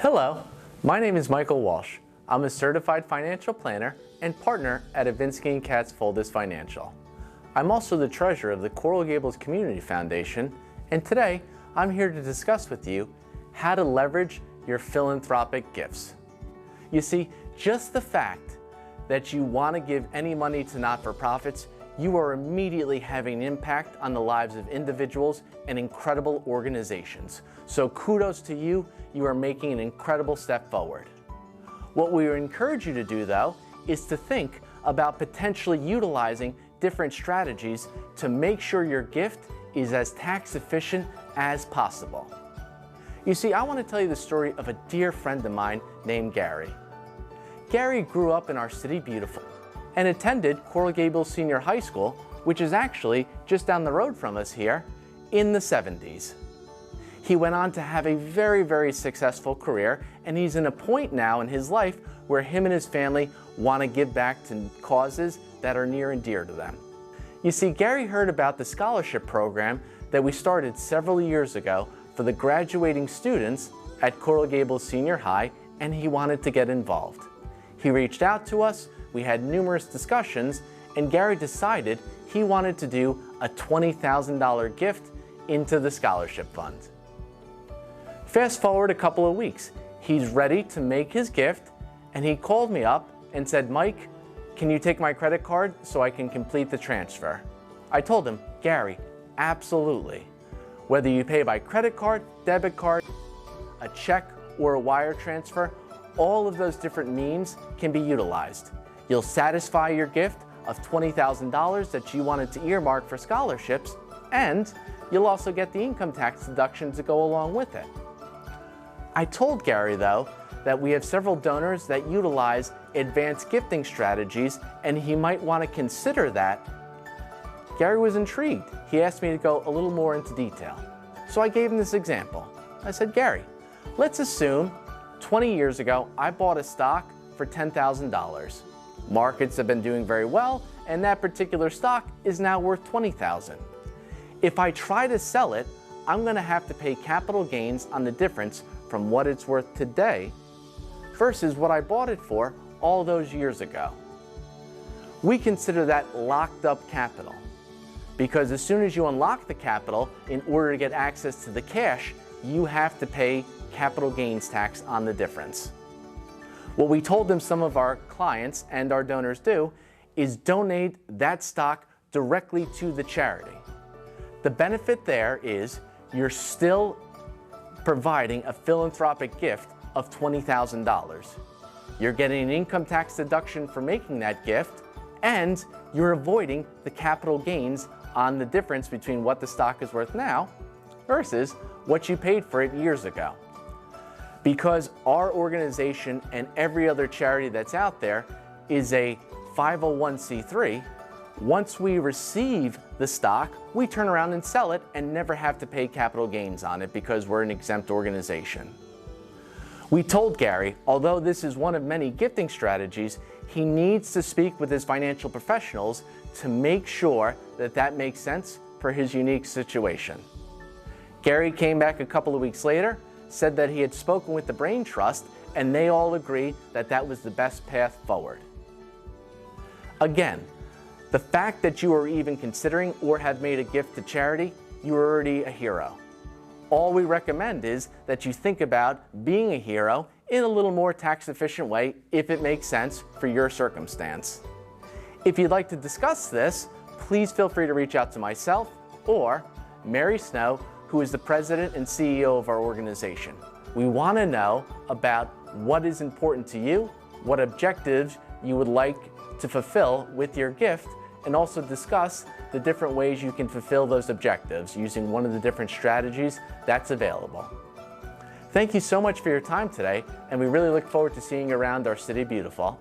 Hello, my name is Michael Walsh. I'm a certified financial planner and partner at Avinsky & Katz Foldis Financial. I'm also the treasurer of the Coral Gables Community Foundation, and today I'm here to discuss with you how to leverage your philanthropic gifts. You see, just the fact that you want to give any money to not-for-profits, you are immediately having an impact on the lives of individuals and incredible organizations. So kudos to you, you are making an incredible step forward. What we encourage you to do though, is to think about potentially utilizing different strategies to make sure your gift is as tax efficient as possible. You see, I want to tell you the story of a dear friend of mine named Gary. Gary grew up in our city beautiful and attended Coral Gables Senior High School, which is actually just down the road from us here, in the 70s. He went on to have a very successful career, and he's in a point now in his life where him and his family want to give back to causes that are near and dear to them. You see, Gary heard about the scholarship program that we started several years ago for the graduating students at Coral Gables Senior High, and he wanted to get involved. He reached out to us, we had numerous discussions, and Gary decided he wanted to do a $20,000 gift into the scholarship fund. Fast forward a couple of weeks, he's ready to make his gift, and he called me up and said, "Mike, can you take my credit card so I can complete the transfer?" I told him, "Gary, absolutely. Whether you pay by credit card, debit card, a check, or a wire transfer, all of those different means can be utilized. You'll satisfy your gift of $20,000 that you wanted to earmark for scholarships, and you'll also get the income tax deduction to go along with it." I told Gary, though, that we have several donors that utilize advanced gifting strategies, and he might want to consider that. Gary was intrigued. He asked me to go a little more into detail. So I gave him this example. I said, "Gary, let's assume 20 years ago I bought a stock for $10,000. Markets have been doing very well, and that particular stock is now worth $20,000. If I try to sell it, I'm going to have to pay capital gains on the difference from what it's worth today versus what I bought it for all those years ago. We consider that locked up capital, because as soon as you unlock the capital, in order to get access to the cash, you have to pay capital gains tax on the difference. What we told them some of our clients and our donors do is donate that stock directly to the charity. The benefit there is you're still providing a philanthropic gift of $20,000. You're getting an income tax deduction for making that gift, and you're avoiding the capital gains on the difference between what the stock is worth now versus what you paid for it years ago. Because our organization and every other charity that's out there is a 501c3, once we receive the stock, we turn around and sell it and never have to pay capital gains on it because we're an exempt organization. We told Gary, although this is one of many gifting strategies, he needs to speak with his financial professionals to make sure that that makes sense for his unique situation. Gary came back a couple of weeks later, said that he had spoken with the Brain Trust, and they all agreed that that was the best path forward. Again, the fact that you are even considering or have made a gift to charity, you are already a hero. All we recommend is that you think about being a hero in a little more tax efficient way if it makes sense for your circumstance. If you'd like to discuss this, please feel free to reach out to myself or Mary Snow, who is the president and CEO of our organization. We want to know about what is important to you, what objectives you would like to fulfill with your gift, and also discuss the different ways you can fulfill those objectives using one of the different strategies that's available. Thank you so much for your time today, and we really look forward to seeing you around our city beautiful.